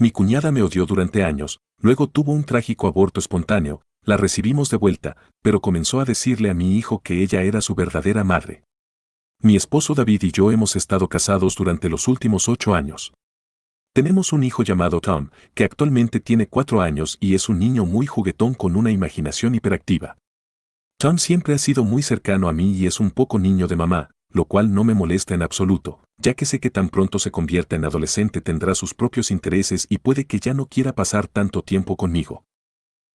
Mi cuñada me odió durante años, luego tuvo un trágico aborto espontáneo, la recibimos de vuelta, pero comenzó a decirle a mi hijo que ella era su verdadera madre. Mi esposo David y yo hemos estado casados durante los últimos 8 años. Tenemos un hijo llamado Tom, que actualmente tiene 4 años y es un niño muy juguetón con una imaginación hiperactiva. Tom siempre ha sido muy cercano a mí y es un poco niño de mamá, lo cual no me molesta en absoluto, ya que sé que tan pronto se convierta en adolescente tendrá sus propios intereses y puede que ya no quiera pasar tanto tiempo conmigo.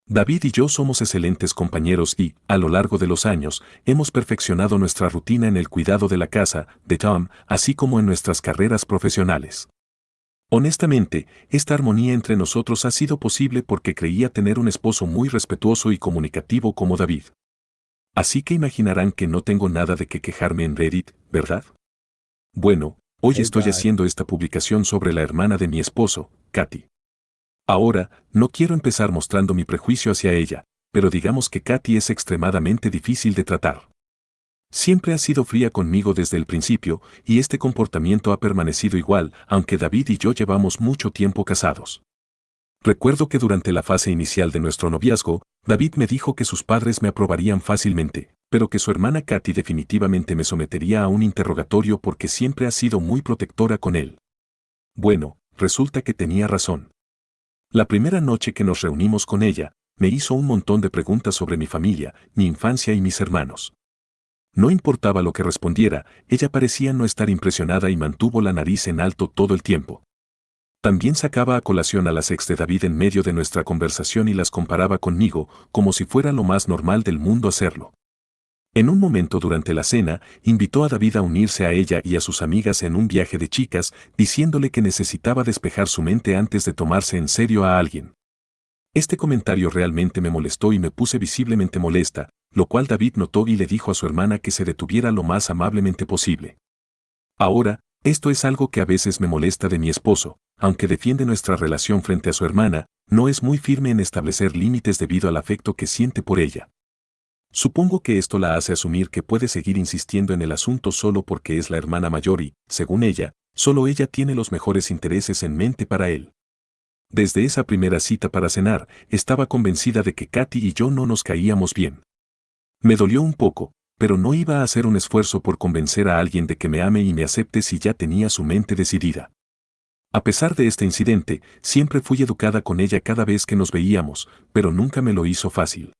David y yo somos excelentes compañeros y, a lo largo de los años, hemos perfeccionado nuestra rutina en el cuidado de la casa, de Tom, así como en nuestras carreras profesionales. Honestamente, esta armonía entre nosotros ha sido posible porque creía tener un esposo muy respetuoso y comunicativo como David. Así que imaginarán que no tengo nada de qué quejarme en Reddit, ¿verdad? Bueno, hoy Hey estoy Guy, haciendo esta publicación sobre la hermana de mi esposo, Katy. Ahora, no quiero empezar mostrando mi prejuicio hacia ella, pero digamos que Katy es extremadamente difícil de tratar. Siempre ha sido fría conmigo desde el principio, y este comportamiento ha permanecido igual, aunque David y yo llevamos mucho tiempo casados. Recuerdo que durante la fase inicial de nuestro noviazgo, David me dijo que sus padres me aprobarían fácilmente, pero que su hermana Katy definitivamente me sometería a un interrogatorio porque siempre ha sido muy protectora con él. Bueno, resulta que tenía razón. La primera noche que nos reunimos con ella, me hizo un montón de preguntas sobre mi familia, mi infancia y mis hermanos. No importaba lo que respondiera, ella parecía no estar impresionada y mantuvo la nariz en alto todo el tiempo. También sacaba a colación a las ex de David en medio de nuestra conversación y las comparaba conmigo, como si fuera lo más normal del mundo hacerlo. En un momento durante la cena, invitó a David a unirse a ella y a sus amigas en un viaje de chicas, diciéndole que necesitaba despejar su mente antes de tomarse en serio a alguien. Este comentario realmente me molestó y me puse visiblemente molesta, lo cual David notó y le dijo a su hermana que se detuviera lo más amablemente posible. Ahora, esto es algo que a veces me molesta de mi esposo, aunque defiende nuestra relación frente a su hermana, no es muy firme en establecer límites debido al afecto que siente por ella. Supongo que esto la hace asumir que puede seguir insistiendo en el asunto solo porque es la hermana mayor y, según ella, solo ella tiene los mejores intereses en mente para él. Desde esa primera cita para cenar, estaba convencida de que Katy y yo no nos caíamos bien. Me dolió un poco, pero no iba a hacer un esfuerzo por convencer a alguien de que me ame y me acepte si ya tenía su mente decidida. A pesar de este incidente, siempre fui educada con ella cada vez que nos veíamos, pero nunca me lo hizo fácil.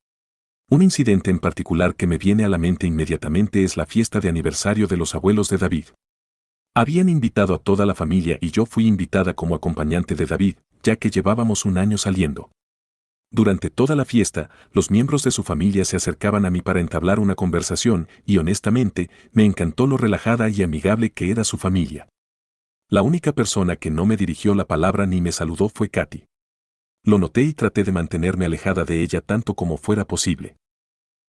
Un incidente en particular que me viene a la mente inmediatamente es la fiesta de aniversario de los abuelos de David. Habían invitado a toda la familia y yo fui invitada como acompañante de David, ya que llevábamos un año saliendo. Durante toda la fiesta, los miembros de su familia se acercaban a mí para entablar una conversación y honestamente, me encantó lo relajada y amigable que era su familia. La única persona que no me dirigió la palabra ni me saludó fue Katy. Lo noté y traté de mantenerme alejada de ella tanto como fuera posible.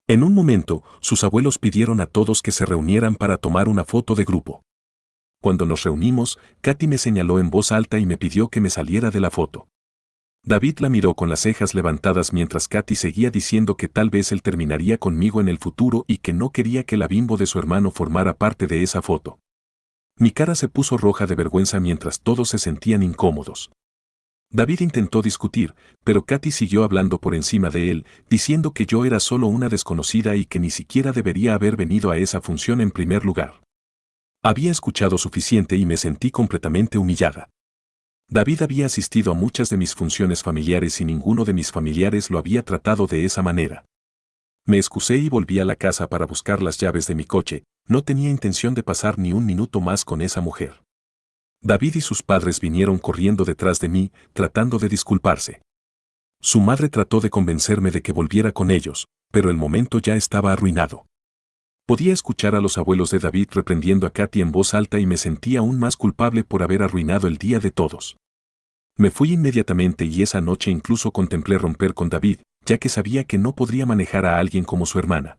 En un momento, sus abuelos pidieron a todos que se reunieran para tomar una foto de grupo. Cuando nos reunimos, Katy me señaló en voz alta y me pidió que me saliera de la foto. David la miró con las cejas levantadas mientras Katy seguía diciendo que tal vez él terminaría conmigo en el futuro y que no quería que la bimbo de su hermano formara parte de esa foto. Mi cara se puso roja de vergüenza mientras todos se sentían incómodos. David intentó discutir, pero Katy siguió hablando por encima de él, diciendo que yo era solo una desconocida y que ni siquiera debería haber venido a esa función en primer lugar. Había escuchado suficiente y me sentí completamente humillada. David había asistido a muchas de mis funciones familiares y ninguno de mis familiares lo había tratado de esa manera. Me excusé y volví a la casa para buscar las llaves de mi coche, no tenía intención de pasar ni un minuto más con esa mujer. David y sus padres vinieron corriendo detrás de mí, tratando de disculparse. Su madre trató de convencerme de que volviera con ellos, pero el momento ya estaba arruinado. Podía escuchar a los abuelos de David reprendiendo a Katy en voz alta y me sentía aún más culpable por haber arruinado el día de todos. Me fui inmediatamente y esa noche incluso contemplé romper con David, ya que sabía que no podría manejar a alguien como su hermana.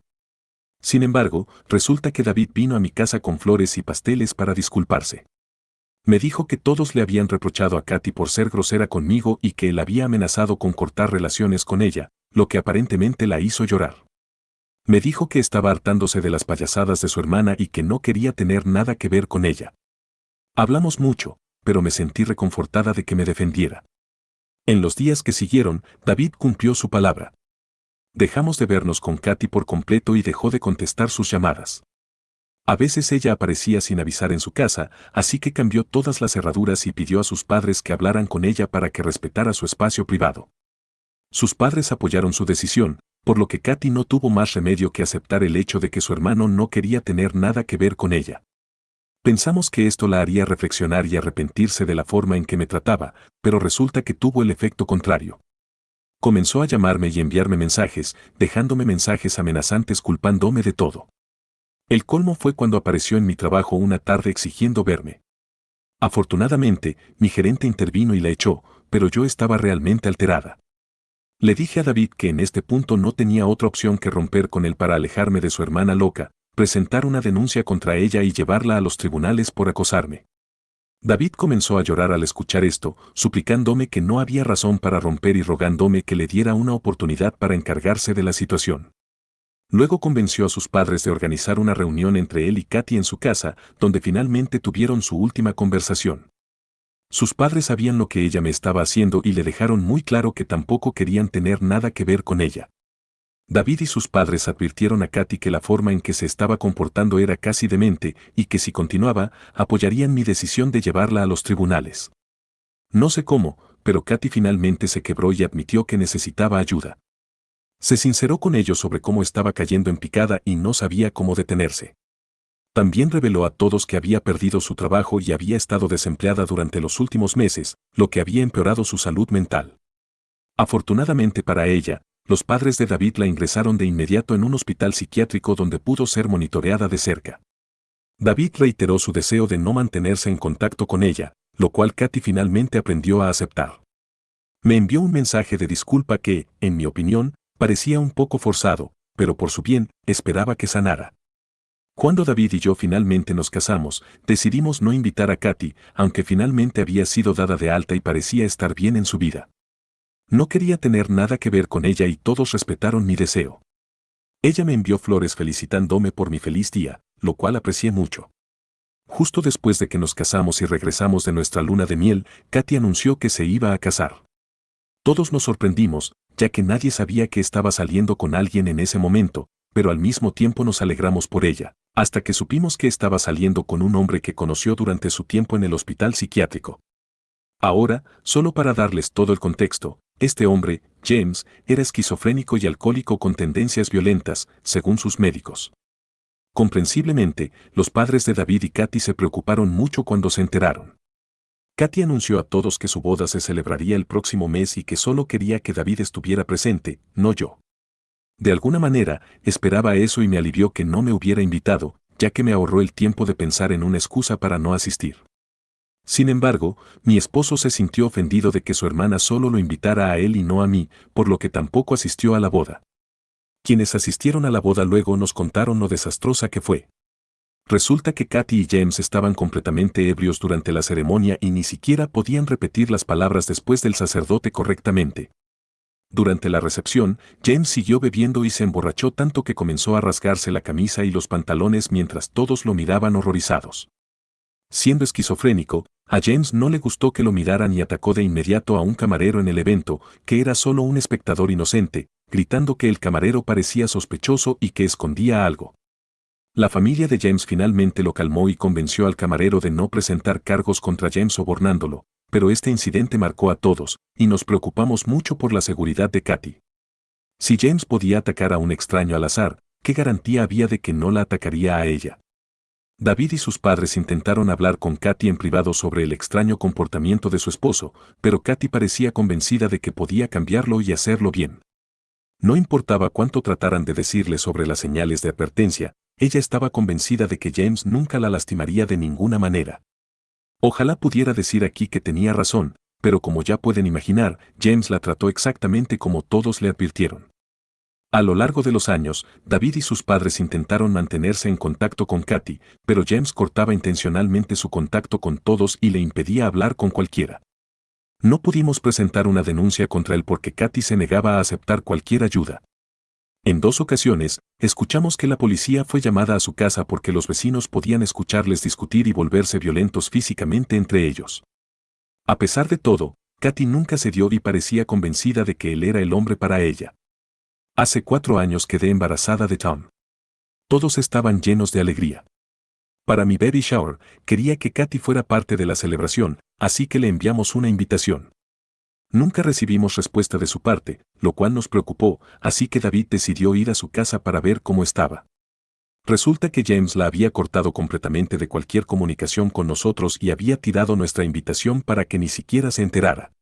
Sin embargo, resulta que David vino a mi casa con flores y pasteles para disculparse. Me dijo que todos le habían reprochado a Katy por ser grosera conmigo y que él había amenazado con cortar relaciones con ella, lo que aparentemente la hizo llorar. Me dijo que estaba hartándose de las payasadas de su hermana y que no quería tener nada que ver con ella. Hablamos mucho, pero me sentí reconfortada de que me defendiera. En los días que siguieron, David cumplió su palabra. Dejamos de vernos con Katy por completo y dejó de contestar sus llamadas. A veces ella aparecía sin avisar en su casa, así que cambió todas las cerraduras y pidió a sus padres que hablaran con ella para que respetara su espacio privado. Sus padres apoyaron su decisión, por lo que Katy no tuvo más remedio que aceptar el hecho de que su hermano no quería tener nada que ver con ella. Pensamos que esto la haría reflexionar y arrepentirse de la forma en que me trataba, pero resulta que tuvo el efecto contrario. Comenzó a llamarme y enviarme mensajes, dejándome mensajes amenazantes culpándome de todo. El colmo fue cuando apareció en mi trabajo una tarde exigiendo verme. Afortunadamente, mi gerente intervino y la echó, pero yo estaba realmente alterada. Le dije a David que en este punto no tenía otra opción que romper con él para alejarme de su hermana loca, presentar una denuncia contra ella y llevarla a los tribunales por acosarme. David comenzó a llorar al escuchar esto, suplicándome que no había razón para romper y rogándome que le diera una oportunidad para encargarse de la situación. Luego convenció a sus padres de organizar una reunión entre él y Katy en su casa, donde finalmente tuvieron su última conversación. Sus padres sabían lo que ella me estaba haciendo y le dejaron muy claro que tampoco querían tener nada que ver con ella. David y sus padres advirtieron a Katy que la forma en que se estaba comportando era casi demente y que si continuaba, apoyarían mi decisión de llevarla a los tribunales. No sé cómo, pero Katy finalmente se quebró y admitió que necesitaba ayuda. Se sinceró con ellos sobre cómo estaba cayendo en picada y no sabía cómo detenerse. También reveló a todos que había perdido su trabajo y había estado desempleada durante los últimos meses, lo que había empeorado su salud mental. Afortunadamente para ella, los padres de David la ingresaron de inmediato en un hospital psiquiátrico donde pudo ser monitoreada de cerca. David reiteró su deseo de no mantenerse en contacto con ella, lo cual Katy finalmente aprendió a aceptar. Me envió un mensaje de disculpa que, en mi opinión, parecía un poco forzado, pero por su bien, esperaba que sanara. Cuando David y yo finalmente nos casamos, decidimos no invitar a Katy, aunque finalmente había sido dada de alta y parecía estar bien en su vida. No quería tener nada que ver con ella y todos respetaron mi deseo. Ella me envió flores felicitándome por mi feliz día, lo cual aprecié mucho. Justo después de que nos casamos y regresamos de nuestra luna de miel, Katy anunció que se iba a casar. Todos nos sorprendimos, ya que nadie sabía que estaba saliendo con alguien en ese momento, pero al mismo tiempo nos alegramos por ella, hasta que supimos que estaba saliendo con un hombre que conoció durante su tiempo en el hospital psiquiátrico. Ahora, solo para darles todo el contexto, este hombre, James, era esquizofrénico y alcohólico con tendencias violentas, según sus médicos. Comprensiblemente, los padres de David y Katy se preocuparon mucho cuando se enteraron. Katy anunció a todos que su boda se celebraría el próximo mes y que solo quería que David estuviera presente, no yo. De alguna manera, esperaba eso y me alivió que no me hubiera invitado, ya que me ahorró el tiempo de pensar en una excusa para no asistir. Sin embargo, mi esposo se sintió ofendido de que su hermana solo lo invitara a él y no a mí, por lo que tampoco asistió a la boda. Quienes asistieron a la boda luego nos contaron lo desastrosa que fue. Resulta que Katy y James estaban completamente ebrios durante la ceremonia y ni siquiera podían repetir las palabras después del sacerdote correctamente. Durante la recepción, James siguió bebiendo y se emborrachó tanto que comenzó a rasgarse la camisa y los pantalones mientras todos lo miraban horrorizados. Siendo esquizofrénico, a James no le gustó que lo miraran y atacó de inmediato a un camarero en el evento, que era solo un espectador inocente, gritando que el camarero parecía sospechoso y que escondía algo. La familia de James finalmente lo calmó y convenció al camarero de no presentar cargos contra James sobornándolo, pero este incidente marcó a todos, y nos preocupamos mucho por la seguridad de Katy. Si James podía atacar a un extraño al azar, ¿qué garantía había de que no la atacaría a ella? David y sus padres intentaron hablar con Katy en privado sobre el extraño comportamiento de su esposo, pero Katy parecía convencida de que podía cambiarlo y hacerlo bien. No importaba cuánto trataran de decirle sobre las señales de advertencia, ella estaba convencida de que James nunca la lastimaría de ninguna manera. Ojalá pudiera decir aquí que tenía razón, pero como ya pueden imaginar, James la trató exactamente como todos le advirtieron. A lo largo de los años, David y sus padres intentaron mantenerse en contacto con Katy, pero James cortaba intencionalmente su contacto con todos y le impedía hablar con cualquiera. No pudimos presentar una denuncia contra él porque Katy se negaba a aceptar cualquier ayuda. En 2 ocasiones, escuchamos que la policía fue llamada a su casa porque los vecinos podían escucharles discutir y volverse violentos físicamente entre ellos. A pesar de todo, Katy nunca cedió y parecía convencida de que él era el hombre para ella. Hace 4 años quedé embarazada de Tom. Todos estaban llenos de alegría. Para mi baby shower, quería que Katy fuera parte de la celebración, así que le enviamos una invitación. Nunca recibimos respuesta de su parte, lo cual nos preocupó, así que David decidió ir a su casa para ver cómo estaba. Resulta que James la había cortado completamente de cualquier comunicación con nosotros y había tirado nuestra invitación para que ni siquiera se enterara.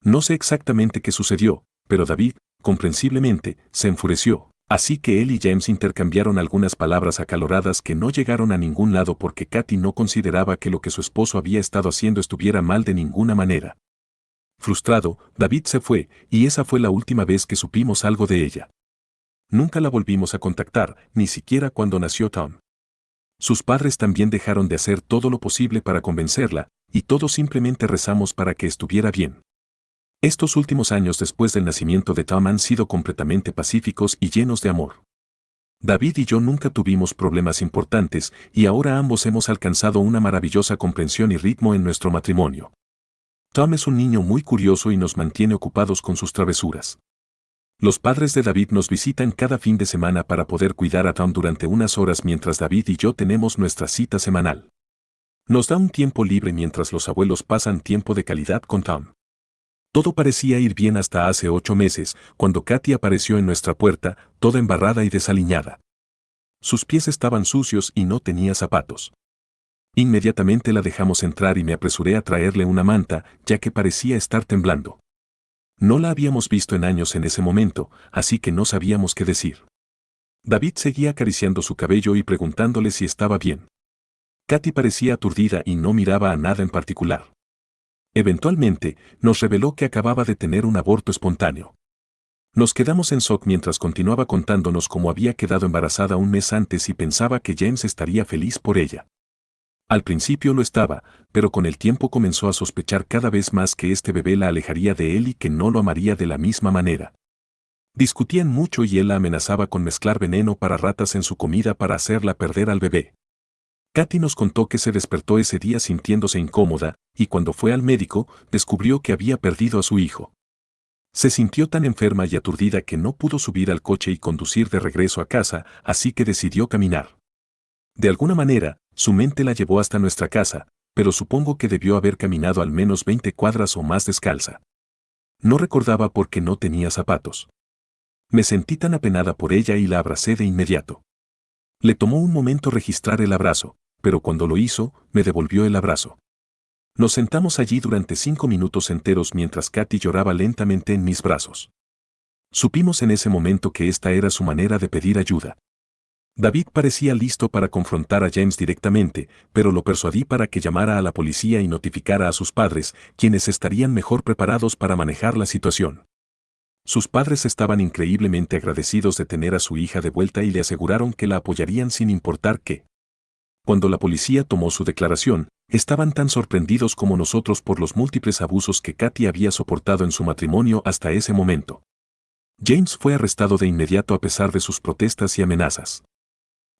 No sé exactamente qué sucedió, pero David, comprensiblemente, se enfureció, así que él y James intercambiaron algunas palabras acaloradas que no llegaron a ningún lado porque Katy no consideraba que lo que su esposo había estado haciendo estuviera mal de ninguna manera. Frustrado, David se fue, y esa fue la última vez que supimos algo de ella. Nunca la volvimos a contactar, ni siquiera cuando nació Tom. Sus padres también dejaron de hacer todo lo posible para convencerla, y todos simplemente rezamos para que estuviera bien. Estos últimos años después del nacimiento de Tom han sido completamente pacíficos y llenos de amor. David y yo nunca tuvimos problemas importantes, y ahora ambos hemos alcanzado una maravillosa comprensión y ritmo en nuestro matrimonio. Tom es un niño muy curioso y nos mantiene ocupados con sus travesuras. Los padres de David nos visitan cada fin de semana para poder cuidar a Tom durante unas horas mientras David y yo tenemos nuestra cita semanal. Nos da un tiempo libre mientras los abuelos pasan tiempo de calidad con Tom. Todo parecía ir bien hasta hace 8 meses, cuando Katy apareció en nuestra puerta, toda embarrada y desaliñada. Sus pies estaban sucios y no tenía zapatos. Inmediatamente la dejamos entrar y me apresuré a traerle una manta, ya que parecía estar temblando. No la habíamos visto en años en ese momento, así que no sabíamos qué decir. David seguía acariciando su cabello y preguntándole si estaba bien. Katy parecía aturdida y no miraba a nada en particular. Eventualmente, nos reveló que acababa de tener un aborto espontáneo. Nos quedamos en shock mientras continuaba contándonos cómo había quedado embarazada un mes antes y pensaba que James estaría feliz por ella. Al principio lo estaba, pero con el tiempo comenzó a sospechar cada vez más que este bebé la alejaría de él y que no lo amaría de la misma manera. Discutían mucho y él la amenazaba con mezclar veneno para ratas en su comida para hacerla perder al bebé. Katy nos contó que se despertó ese día sintiéndose incómoda, y cuando fue al médico, descubrió que había perdido a su hijo. Se sintió tan enferma y aturdida que no pudo subir al coche y conducir de regreso a casa, así que decidió caminar. De alguna manera, su mente la llevó hasta nuestra casa, pero supongo que debió haber caminado al menos 20 cuadras o más descalza. No recordaba por qué no tenía zapatos. Me sentí tan apenada por ella y la abracé de inmediato. Le tomó un momento registrar el abrazo, pero cuando lo hizo, me devolvió el abrazo. Nos sentamos allí durante 5 minutos enteros mientras Katy lloraba lentamente en mis brazos. Supimos en ese momento que esta era su manera de pedir ayuda. David parecía listo para confrontar a James directamente, pero lo persuadí para que llamara a la policía y notificara a sus padres, quienes estarían mejor preparados para manejar la situación. Sus padres estaban increíblemente agradecidos de tener a su hija de vuelta y le aseguraron que la apoyarían sin importar qué. Cuando la policía tomó su declaración, estaban tan sorprendidos como nosotros por los múltiples abusos que Katy había soportado en su matrimonio hasta ese momento. James fue arrestado de inmediato a pesar de sus protestas y amenazas.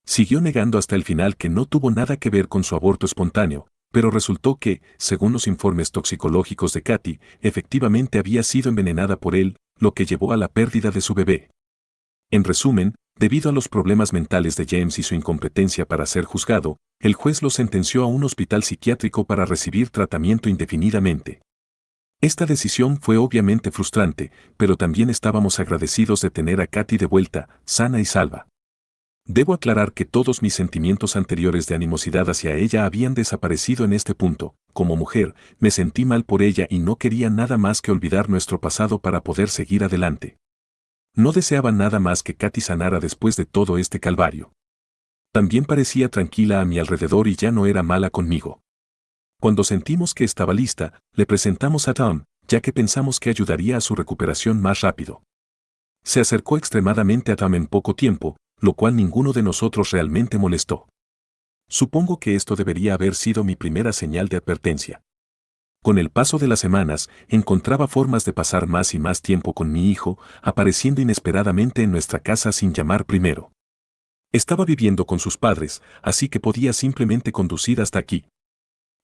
Siguió negando hasta el final que no tuvo nada que ver con su aborto espontáneo, pero resultó que, según los informes toxicológicos de Katy, efectivamente había sido envenenada por él, lo que llevó a la pérdida de su bebé. En resumen, debido a los problemas mentales de James y su incompetencia para ser juzgado, el juez lo sentenció a un hospital psiquiátrico para recibir tratamiento indefinidamente. Esta decisión fue obviamente frustrante, pero también estábamos agradecidos de tener a Katy de vuelta, sana y salva. Debo aclarar que todos mis sentimientos anteriores de animosidad hacia ella habían desaparecido en este punto. Como mujer, me sentí mal por ella y no quería nada más que olvidar nuestro pasado para poder seguir adelante. No deseaba nada más que Katy sanara después de todo este calvario. También parecía tranquila a mi alrededor y ya no era mala conmigo. Cuando sentimos que estaba lista, le presentamos a Tom, ya que pensamos que ayudaría a su recuperación más rápido. Se acercó extremadamente a Tom en poco tiempo, lo cual ninguno de nosotros realmente molestó. Supongo que esto debería haber sido mi primera señal de advertencia. Con el paso de las semanas, encontraba formas de pasar más y más tiempo con mi hijo, apareciendo inesperadamente en nuestra casa sin llamar primero. Estaba viviendo con sus padres, así que podía simplemente conducir hasta aquí.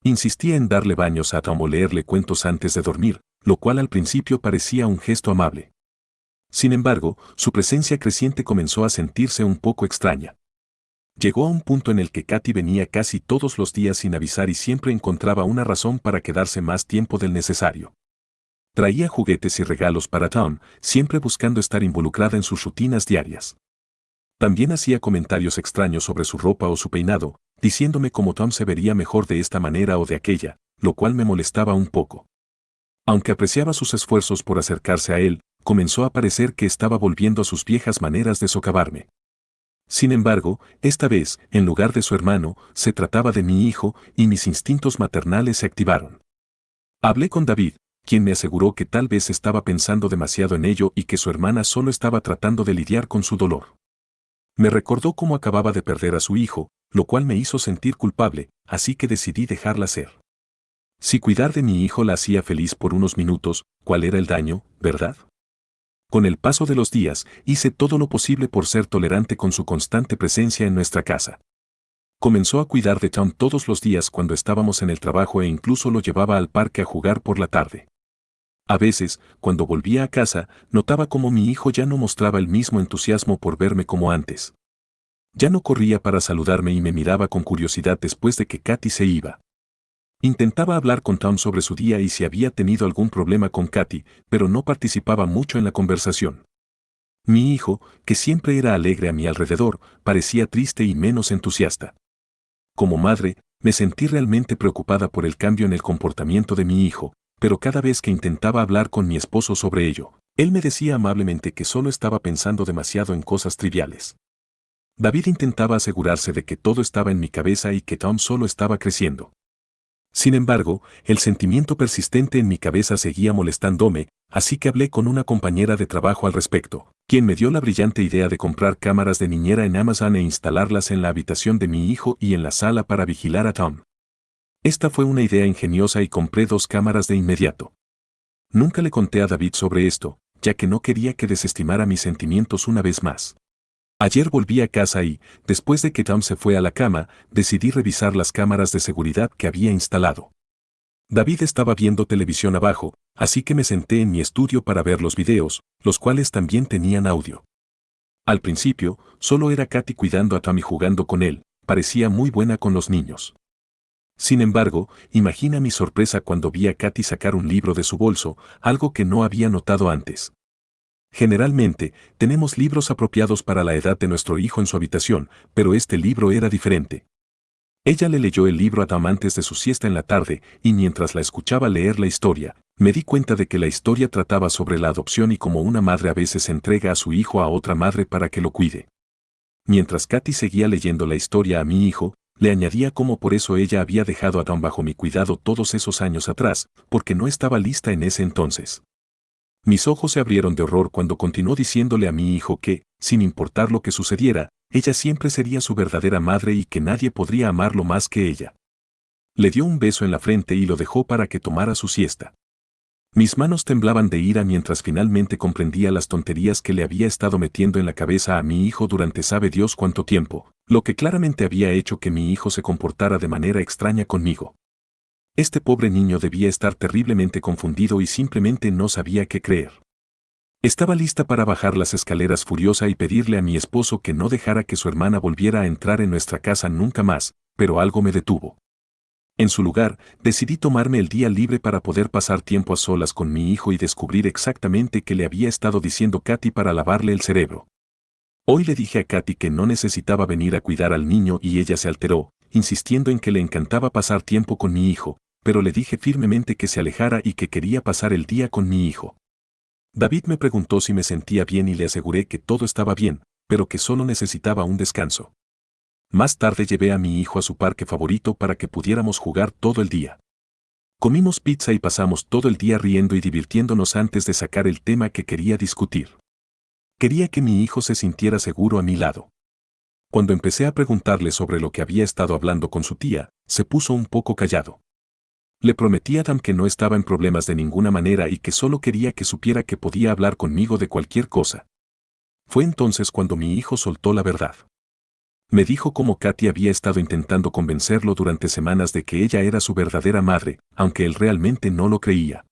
Insistía en darle baños a Tom o leerle cuentos antes de dormir, lo cual al principio parecía un gesto amable. Sin embargo, su presencia creciente comenzó a sentirse un poco extraña. Llegó a un punto en el que Katy venía casi todos los días sin avisar y siempre encontraba una razón para quedarse más tiempo del necesario. Traía juguetes y regalos para Tom, siempre buscando estar involucrada en sus rutinas diarias. También hacía comentarios extraños sobre su ropa o su peinado, diciéndome cómo Tom se vería mejor de esta manera o de aquella, lo cual me molestaba un poco. Aunque apreciaba sus esfuerzos por acercarse a él, comenzó a parecer que estaba volviendo a sus viejas maneras de socavarme. Sin embargo, esta vez, en lugar de su hermano, se trataba de mi hijo, y mis instintos maternales se activaron. Hablé con David, quien me aseguró que tal vez estaba pensando demasiado en ello y que su hermana solo estaba tratando de lidiar con su dolor. Me recordó cómo acababa de perder a su hijo, lo cual me hizo sentir culpable, así que decidí dejarla ser. Si cuidar de mi hijo la hacía feliz por unos minutos, ¿cuál era el daño, verdad? Con el paso de los días, hice todo lo posible por ser tolerante con su constante presencia en nuestra casa. Comenzó a cuidar de Tom todos los días cuando estábamos en el trabajo e incluso lo llevaba al parque a jugar por la tarde. A veces, cuando volvía a casa, notaba cómo mi hijo ya no mostraba el mismo entusiasmo por verme como antes. Ya no corría para saludarme y me miraba con curiosidad después de que Katy se iba. Intentaba hablar con Tom sobre su día y si había tenido algún problema con Katy, pero no participaba mucho en la conversación. Mi hijo, que siempre era alegre a mi alrededor, parecía triste y menos entusiasta. Como madre, me sentí realmente preocupada por el cambio en el comportamiento de mi hijo, pero cada vez que intentaba hablar con mi esposo sobre ello, él me decía amablemente que solo estaba pensando demasiado en cosas triviales. David intentaba asegurarse de que todo estaba en mi cabeza y que Tom solo estaba creciendo. Sin embargo, el sentimiento persistente en mi cabeza seguía molestándome, así que hablé con una compañera de trabajo al respecto, quien me dio la brillante idea de comprar cámaras de niñera en Amazon e instalarlas en la habitación de mi hijo y en la sala para vigilar a Tom. Esta fue una idea ingeniosa y compré 2 cámaras de inmediato. Nunca le conté a David sobre esto, ya que no quería que desestimara mis sentimientos una vez más. Ayer volví a casa y, después de que Tom se fue a la cama, decidí revisar las cámaras de seguridad que había instalado. David estaba viendo televisión abajo, así que me senté en mi estudio para ver los videos, los cuales también tenían audio. Al principio, solo era Katy cuidando a Tom y jugando con él, parecía muy buena con los niños. Sin embargo, imagina mi sorpresa cuando vi a Katy sacar un libro de su bolso, algo que no había notado antes. Generalmente, tenemos libros apropiados para la edad de nuestro hijo en su habitación, pero este libro era diferente. Ella le leyó el libro a Tom antes de su siesta en la tarde, y mientras la escuchaba leer la historia, me di cuenta de que la historia trataba sobre la adopción y cómo una madre a veces entrega a su hijo a otra madre para que lo cuide. Mientras Katy seguía leyendo la historia a mi hijo, le añadía cómo por eso ella había dejado a Tom bajo mi cuidado todos esos años atrás, porque no estaba lista en ese entonces. Mis ojos se abrieron de horror cuando continuó diciéndole a mi hijo que, sin importar lo que sucediera, ella siempre sería su verdadera madre y que nadie podría amarlo más que ella. Le dio un beso en la frente y lo dejó para que tomara su siesta. Mis manos temblaban de ira mientras finalmente comprendía las tonterías que le había estado metiendo en la cabeza a mi hijo durante sabe Dios cuánto tiempo, lo que claramente había hecho que mi hijo se comportara de manera extraña conmigo. Este pobre niño debía estar terriblemente confundido y simplemente no sabía qué creer. Estaba lista para bajar las escaleras furiosa y pedirle a mi esposo que no dejara que su hermana volviera a entrar en nuestra casa nunca más, pero algo me detuvo. En su lugar, decidí tomarme el día libre para poder pasar tiempo a solas con mi hijo y descubrir exactamente qué le había estado diciendo Katy para lavarle el cerebro. Hoy le dije a Katy que no necesitaba venir a cuidar al niño y ella se alteró, insistiendo en que le encantaba pasar tiempo con mi hijo, pero le dije firmemente que se alejara y que quería pasar el día con mi hijo. David me preguntó si me sentía bien y le aseguré que todo estaba bien, pero que solo necesitaba un descanso. Más tarde llevé a mi hijo a su parque favorito para que pudiéramos jugar todo el día. Comimos pizza y pasamos todo el día riendo y divirtiéndonos antes de sacar el tema que quería discutir. Quería que mi hijo se sintiera seguro a mi lado. Cuando empecé a preguntarle sobre lo que había estado hablando con su tía, se puso un poco callado. Le prometí a Adam que no estaba en problemas de ninguna manera y que solo quería que supiera que podía hablar conmigo de cualquier cosa. Fue entonces cuando mi hijo soltó la verdad. Me dijo cómo Katy había estado intentando convencerlo durante semanas de que ella era su verdadera madre, aunque él realmente no lo creía.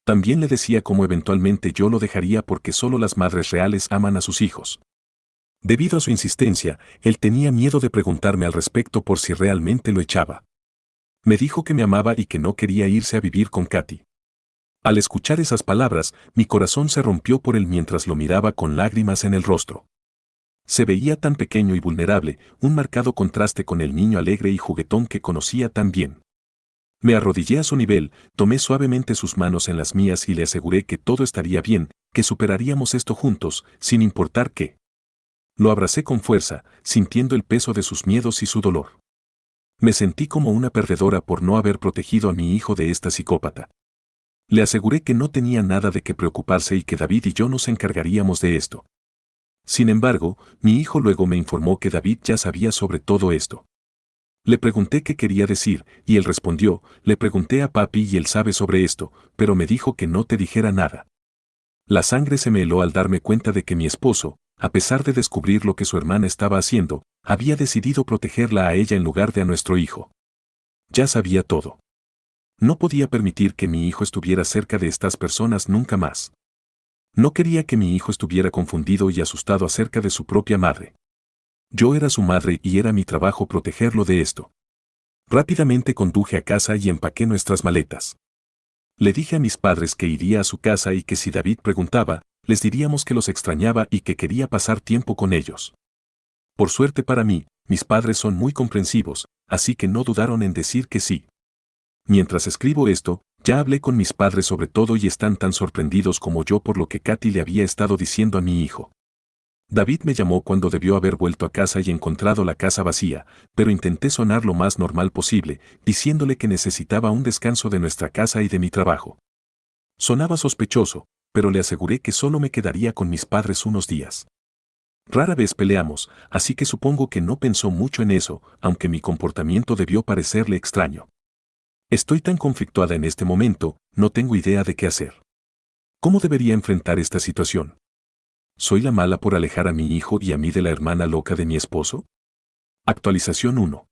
También le decía cómo eventualmente yo lo dejaría porque solo las madres reales aman a sus hijos. Debido a su insistencia, él tenía miedo de preguntarme al respecto por si realmente lo echaba. Me dijo que me amaba y que no quería irse a vivir con Katy. Al escuchar esas palabras, mi corazón se rompió por él mientras lo miraba con lágrimas en el rostro. Se veía tan pequeño y vulnerable, un marcado contraste con el niño alegre y juguetón que conocía tan bien. Me arrodillé a su nivel, tomé suavemente sus manos en las mías y le aseguré que todo estaría bien, que superaríamos esto juntos, sin importar qué. Lo abracé con fuerza, sintiendo el peso de sus miedos y su dolor. Me sentí como una perdedora por no haber protegido a mi hijo de esta psicópata. Le aseguré que no tenía nada de qué preocuparse y que David y yo nos encargaríamos de esto. Sin embargo, mi hijo luego me informó que David ya sabía sobre todo esto. Le pregunté qué quería decir, y él respondió, le pregunté a papi y él sabe sobre esto, pero me dijo que no te dijera nada. La sangre se me heló al darme cuenta de que mi esposo, a pesar de descubrir lo que su hermana estaba haciendo, había decidido protegerla a ella en lugar de a nuestro hijo. Ya sabía todo. No podía permitir que mi hijo estuviera cerca de estas personas nunca más. No quería que mi hijo estuviera confundido y asustado acerca de su propia madre. Yo era su madre y era mi trabajo protegerlo de esto. Rápidamente conduje a casa y empaqué nuestras maletas. Le dije a mis padres que iría a su casa y que si David preguntaba, les diríamos que los extrañaba y que quería pasar tiempo con ellos. Por suerte para mí, mis padres son muy comprensivos, así que no dudaron en decir que sí. Mientras escribo esto, ya hablé con mis padres sobre todo y están tan sorprendidos como yo por lo que Katy le había estado diciendo a mi hijo. David me llamó cuando debió haber vuelto a casa y encontrado la casa vacía, pero intenté sonar lo más normal posible, diciéndole que necesitaba un descanso de nuestra casa y de mi trabajo. Sonaba sospechoso, pero le aseguré que solo me quedaría con mis padres unos días. Rara vez peleamos, así que supongo que no pensó mucho en eso, aunque mi comportamiento debió parecerle extraño. Estoy tan conflictuada en este momento, no tengo idea de qué hacer. ¿Cómo debería enfrentar esta situación? ¿Soy la mala por alejar a mi hijo y a mí de la hermana loca de mi esposo? Actualización 1.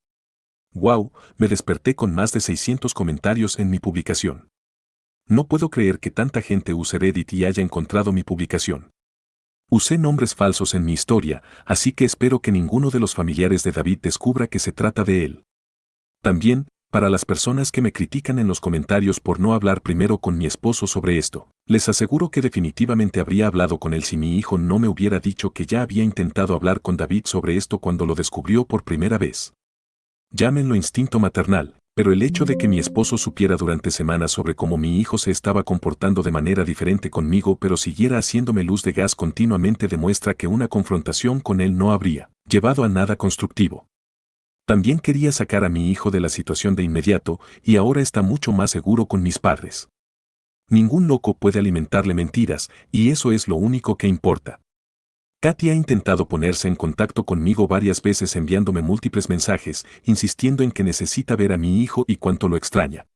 Wow, me desperté con más de 600 comentarios en mi publicación. No puedo creer que tanta gente use Reddit y haya encontrado mi publicación. Usé nombres falsos en mi historia, así que espero que ninguno de los familiares de David descubra que se trata de él. También, para las personas que me critican en los comentarios por no hablar primero con mi esposo sobre esto, les aseguro que definitivamente habría hablado con él si mi hijo no me hubiera dicho que ya había intentado hablar con David sobre esto cuando lo descubrió por primera vez. Llámenlo instinto maternal, pero el hecho de que mi esposo supiera durante semanas sobre cómo mi hijo se estaba comportando de manera diferente conmigo pero siguiera haciéndome luz de gas continuamente demuestra que una confrontación con él no habría llevado a nada constructivo. También quería sacar a mi hijo de la situación de inmediato y ahora está mucho más seguro con mis padres. Ningún loco puede alimentarle mentiras y eso es lo único que importa. Katy ha intentado ponerse en contacto conmigo varias veces enviándome múltiples mensajes, insistiendo en que necesita ver a mi hijo y cuánto lo extraña.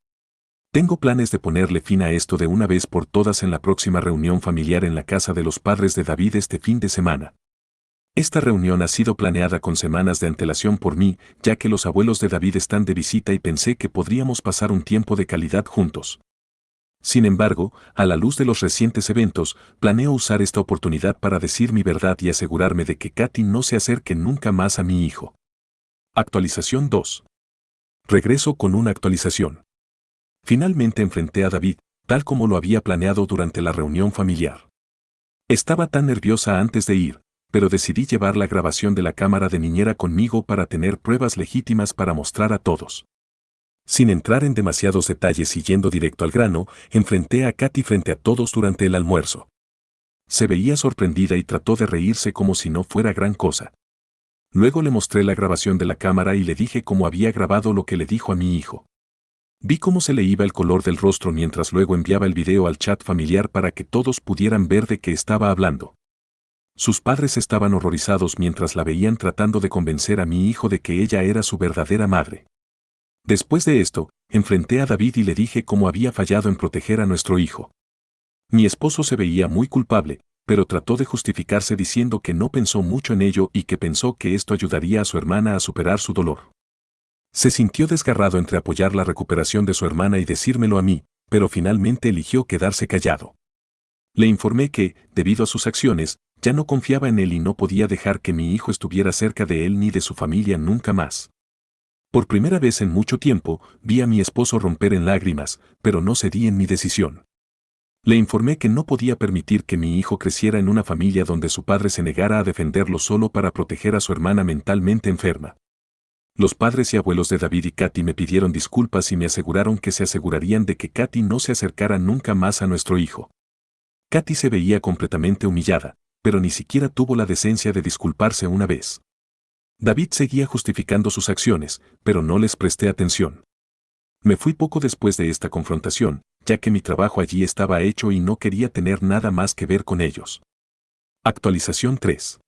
Tengo planes de ponerle fin a esto de una vez por todas en la próxima reunión familiar en la casa de los padres de David este fin de semana. Esta reunión ha sido planeada con semanas de antelación por mí, ya que los abuelos de David están de visita y pensé que podríamos pasar un tiempo de calidad juntos. Sin embargo, a la luz de los recientes eventos, planeo usar esta oportunidad para decir mi verdad y asegurarme de que Katy no se acerque nunca más a mi hijo. Actualización 2. Regreso con una actualización. Finalmente enfrenté a David, tal como lo había planeado durante la reunión familiar. Estaba tan nerviosa antes de ir, pero decidí llevar la grabación de la cámara de niñera conmigo para tener pruebas legítimas para mostrar a todos. Sin entrar en demasiados detalles y yendo directo al grano, enfrenté a Katy frente a todos durante el almuerzo. Se veía sorprendida y trató de reírse como si no fuera gran cosa. Luego le mostré la grabación de la cámara y le dije cómo había grabado lo que le dijo a mi hijo. Vi cómo se le iba el color del rostro mientras luego enviaba el video al chat familiar para que todos pudieran ver de qué estaba hablando. Sus padres estaban horrorizados mientras la veían tratando de convencer a mi hijo de que ella era su verdadera madre. Después de esto, enfrenté a David y le dije cómo había fallado en proteger a nuestro hijo. Mi esposo se veía muy culpable, pero trató de justificarse diciendo que no pensó mucho en ello y que pensó que esto ayudaría a su hermana a superar su dolor. Se sintió desgarrado entre apoyar la recuperación de su hermana y decírmelo a mí, pero finalmente eligió quedarse callado. Le informé que, debido a sus acciones, ya no confiaba en él y no podía dejar que mi hijo estuviera cerca de él ni de su familia nunca más. Por primera vez en mucho tiempo, vi a mi esposo romper en lágrimas, pero no cedí en mi decisión. Le informé que no podía permitir que mi hijo creciera en una familia donde su padre se negara a defenderlo solo para proteger a su hermana mentalmente enferma. Los padres y abuelos de David y Katy me pidieron disculpas y me aseguraron que se asegurarían de que Katy no se acercara nunca más a nuestro hijo. Katy se veía completamente humillada, pero ni siquiera tuvo la decencia de disculparse una vez. David seguía justificando sus acciones, pero no les presté atención. Me fui poco después de esta confrontación, ya que mi trabajo allí estaba hecho y no quería tener nada más que ver con ellos. Actualización 3.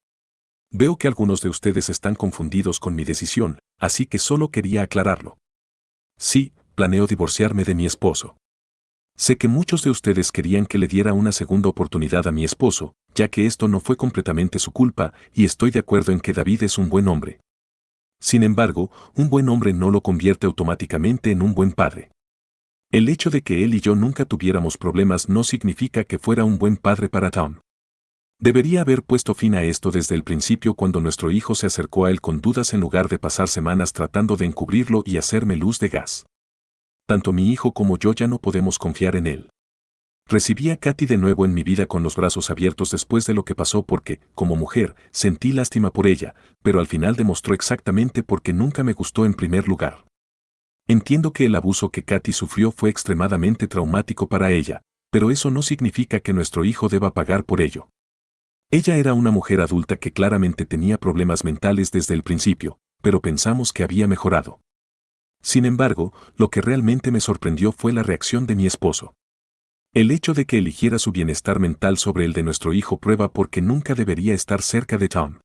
Veo que algunos de ustedes están confundidos con mi decisión, así que solo quería aclararlo. Sí, planeo divorciarme de mi esposo. Sé que muchos de ustedes querían que le diera una segunda oportunidad a mi esposo, ya que esto no fue completamente su culpa, y estoy de acuerdo en que David es un buen hombre. Sin embargo, un buen hombre no lo convierte automáticamente en un buen padre. El hecho de que él y yo nunca tuviéramos problemas no significa que fuera un buen padre para Tom. Debería haber puesto fin a esto desde el principio cuando nuestro hijo se acercó a él con dudas en lugar de pasar semanas tratando de encubrirlo y hacerme luz de gas. Tanto mi hijo como yo ya no podemos confiar en él. Recibí a Katy de nuevo en mi vida con los brazos abiertos después de lo que pasó porque, como mujer, sentí lástima por ella, pero al final demostró exactamente por qué nunca me gustó en primer lugar. Entiendo que el abuso que Katy sufrió fue extremadamente traumático para ella, pero eso no significa que nuestro hijo deba pagar por ello. Ella era una mujer adulta que claramente tenía problemas mentales desde el principio, pero pensamos que había mejorado. Sin embargo, lo que realmente me sorprendió fue la reacción de mi esposo. El hecho de que eligiera su bienestar mental sobre el de nuestro hijo prueba por qué nunca debería estar cerca de Tom.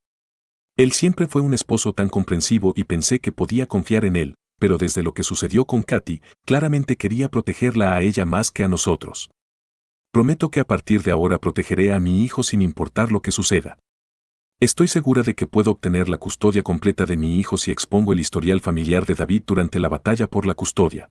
Él siempre fue un esposo tan comprensivo y pensé que podía confiar en él, pero desde lo que sucedió con Katy, claramente quería protegerla a ella más que a nosotros. Prometo que a partir de ahora protegeré a mi hijo sin importar lo que suceda. Estoy segura de que puedo obtener la custodia completa de mi hijo si expongo el historial familiar de David durante la batalla por la custodia.